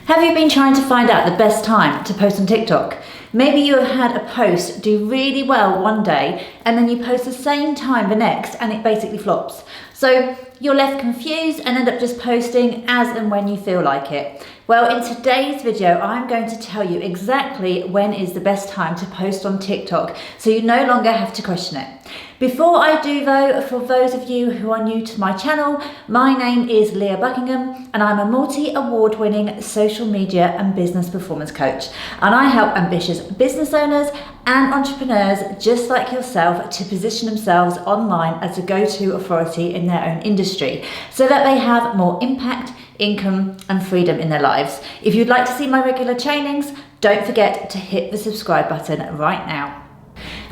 Have you been trying to find out the best time to post on TikTok? Maybe you have had a post do really well one day and then you post the same time the next and it basically flops. So you're left confused and end up just posting as and when you feel like it. Well, in today's video, I'm going to tell you exactly when is the best time to post on TikTok so you no longer have to question it. Before I do though, for those of you who are new to my channel, my name is Leah Buckingham and I'm a multi-award winning social media and business performance coach. And I help ambitious business owners and entrepreneurs just like yourself to position themselves online as a go-to authority in their own industry so that they have more impact, income and freedom in their lives. If you'd like to see my regular trainings, don't forget to hit the subscribe button right now.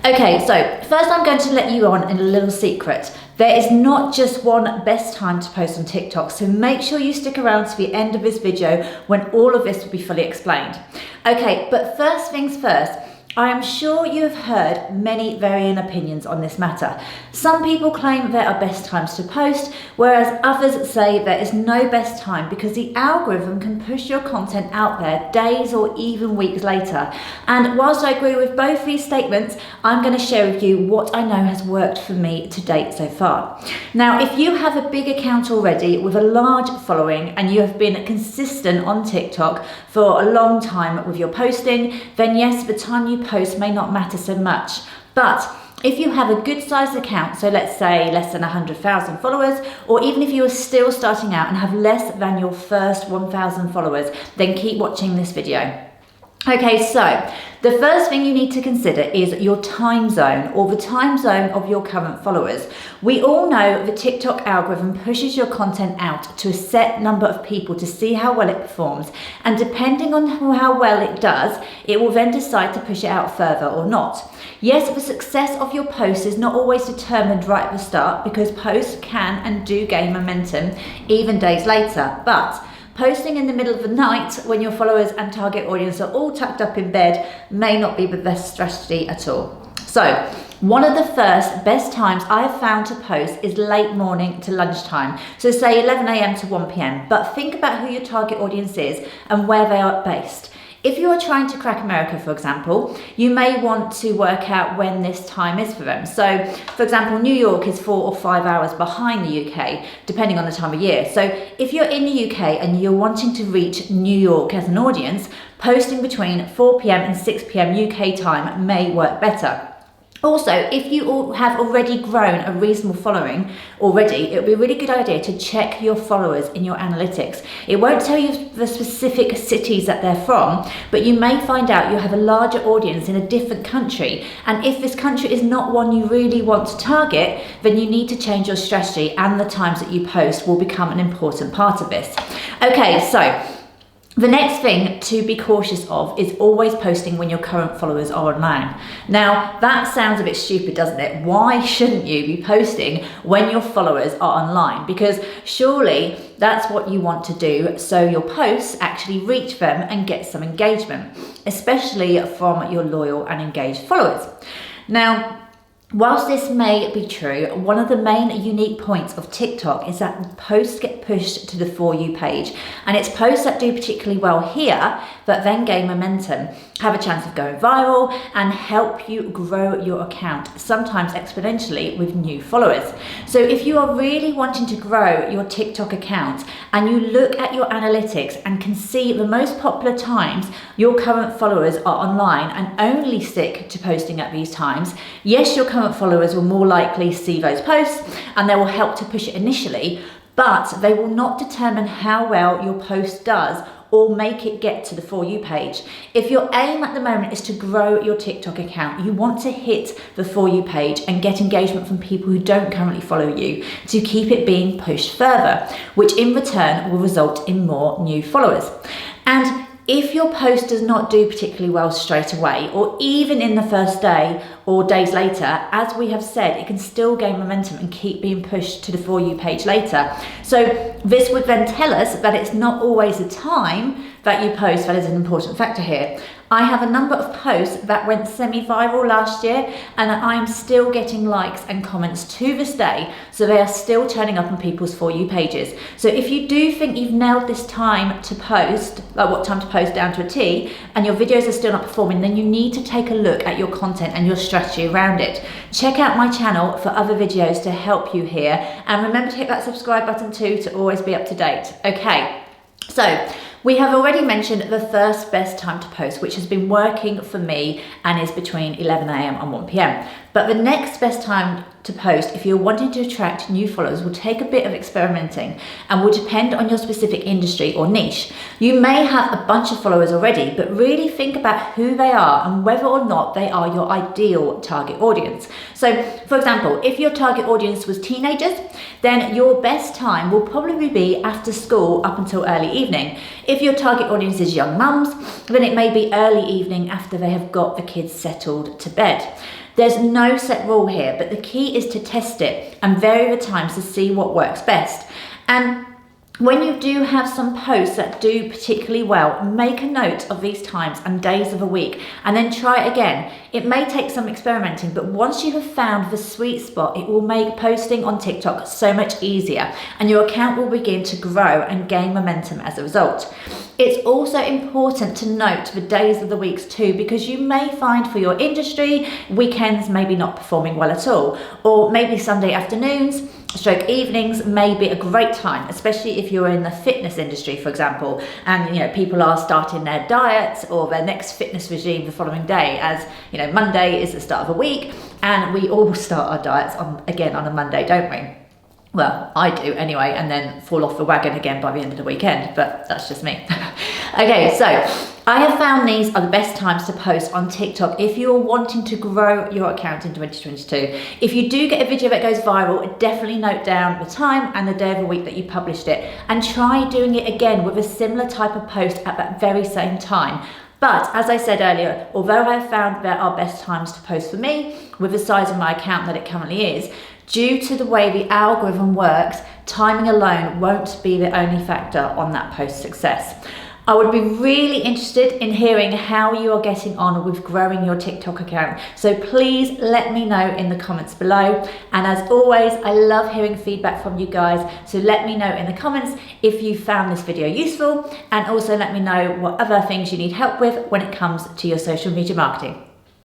Okay, so first I'm going to let you on in a little secret. There is not just one best time to post on TikTok, so make sure you stick around to the end of this video when all of this will be fully explained. Okay, but first things first, I am sure you have heard many varying opinions on this matter. Some people claim there are best times to post, whereas others say there is no best time because the algorithm can push your content out there days or even weeks later. And whilst I agree with both these statements, I'm going to share with you what I know has worked for me to date so far. Now, if you have a big account already with a large following and you have been consistent on TikTok for a long time with your posting, then yes, the time you post may not matter so much. But if you have a good sized account, so let's say less than 100,000 followers, or even if you are still starting out and have less than your first 1,000 followers, then keep watching this video. Okay, so the first thing you need to consider is your time zone or the time zone of your current followers. We all know the TikTok algorithm pushes your content out to a set number of people to see how well it performs. And depending on how well it does, it will then decide to push it out further or not. Yes, the success of your post is not always determined right at the start because posts can and do gain momentum even days later. But posting in the middle of the night when your followers and target audience are all tucked up in bed may not be the best strategy at all. So, one of the first best times I have found to post is late morning to lunchtime. So say 11 a.m. to 1 p.m. But think about who your target audience is and where they are based. If you are trying to crack America, for example, you may want to work out when this time is for them. So, for example, New York is 4 or 5 hours behind the UK, depending on the time of year. So if you're in the UK and you're wanting to reach New York as an audience, posting between 4 p.m. and 6 p.m. UK time may work better. Also, if you have already grown a reasonable following already, it would be a really good idea to check your followers in your analytics. It won't tell you the specific cities that they're from, but you may find out you have a larger audience in a different country. And if this country is not one you really want to target, then you need to change your strategy and the times that you post will become an important part of this. Okay, so the next thing to be cautious of is always posting when your current followers are online. Now, that sounds a bit stupid, doesn't it? Why shouldn't you be posting when your followers are online? Because surely that's what you want to do so your posts actually reach them and get some engagement, especially from your loyal and engaged followers. Now, whilst this may be true, one of the main unique points of TikTok is that posts get pushed to the For You page. And it's posts that do particularly well here that then gain momentum, have a chance of going viral and help you grow your account, sometimes exponentially with new followers. So if you are really wanting to grow your TikTok account and you look at your analytics and can see the most popular times your current followers are online and only stick to posting at these times, yes, your current followers will more likely see those posts and they will help to push it initially, but they will not determine how well your post does or make it get to the For You page. If your aim at the moment is to grow your TikTok account, you want to hit the For You page and get engagement from people who don't currently follow you to keep it being pushed further, which in return will result in more new followers. And if your post does not do particularly well straight away, or even in the first day or days later, as we have said, it can still gain momentum and keep being pushed to the For You page later. So this would then tell us that it's not always the time that you post that is an important factor here. I have a number of posts that went semi-viral last year, and I am still getting likes and comments to this day, so they are still turning up on people's For You pages. So if you do think you've nailed this time to post, like what time to post down to a T, and your videos are still not performing, then you need to take a look at your content and your strategy around it. Check out my channel for other videos to help you here, and remember to hit that subscribe button too to always be up to date. Okay, so we have already mentioned the first best time to post, which has been working for me and is between 11 AM and 1 PM. But the next best time to post, if you're wanting to attract new followers, will take a bit of experimenting and will depend on your specific industry or niche. You may have a bunch of followers already, but really think about who they are and whether or not they are your ideal target audience. So, for example, if your target audience was teenagers, then your best time will probably be after school up until early evening. If your target audience is young mums, then it may be early evening after they have got the kids settled to bed. There's no set rule here, but the key is to test it and vary the times to see what works best. And when you do have some posts that do particularly well, make a note of these times and days of the week and then try it again. It may take some experimenting, but once you have found the sweet spot, it will make posting on TikTok so much easier and your account will begin to grow and gain momentum as a result. It's also important to note the days of the weeks too, because you may find for your industry, weekends maybe not performing well at all, or maybe Sunday afternoons, stroke evenings may be a great time, especially if you're in the fitness industry, for example, and people are starting their diets or their next fitness regime the following day, as Monday is the start of a week, and we all start our diets on a Monday, don't we? Well, I do anyway, and then fall off the wagon again by the end of the weekend, but that's just me. Okay, so I have found these are the best times to post on TikTok if you're wanting to grow your account in 2022. If you do get a video that goes viral, definitely note down the time and the day of the week that you published it, and try doing it again with a similar type of post at that very same time. But as I said earlier, although I have found there are best times to post for me, with the size of my account that it currently is, due to the way the algorithm works, timing alone won't be the only factor on that post success. I would be really interested in hearing how you are getting on with growing your TikTok account. So please let me know in the comments below. And as always, I love hearing feedback from you guys. So let me know in the comments if you found this video useful, and also let me know what other things you need help with when it comes to your social media marketing.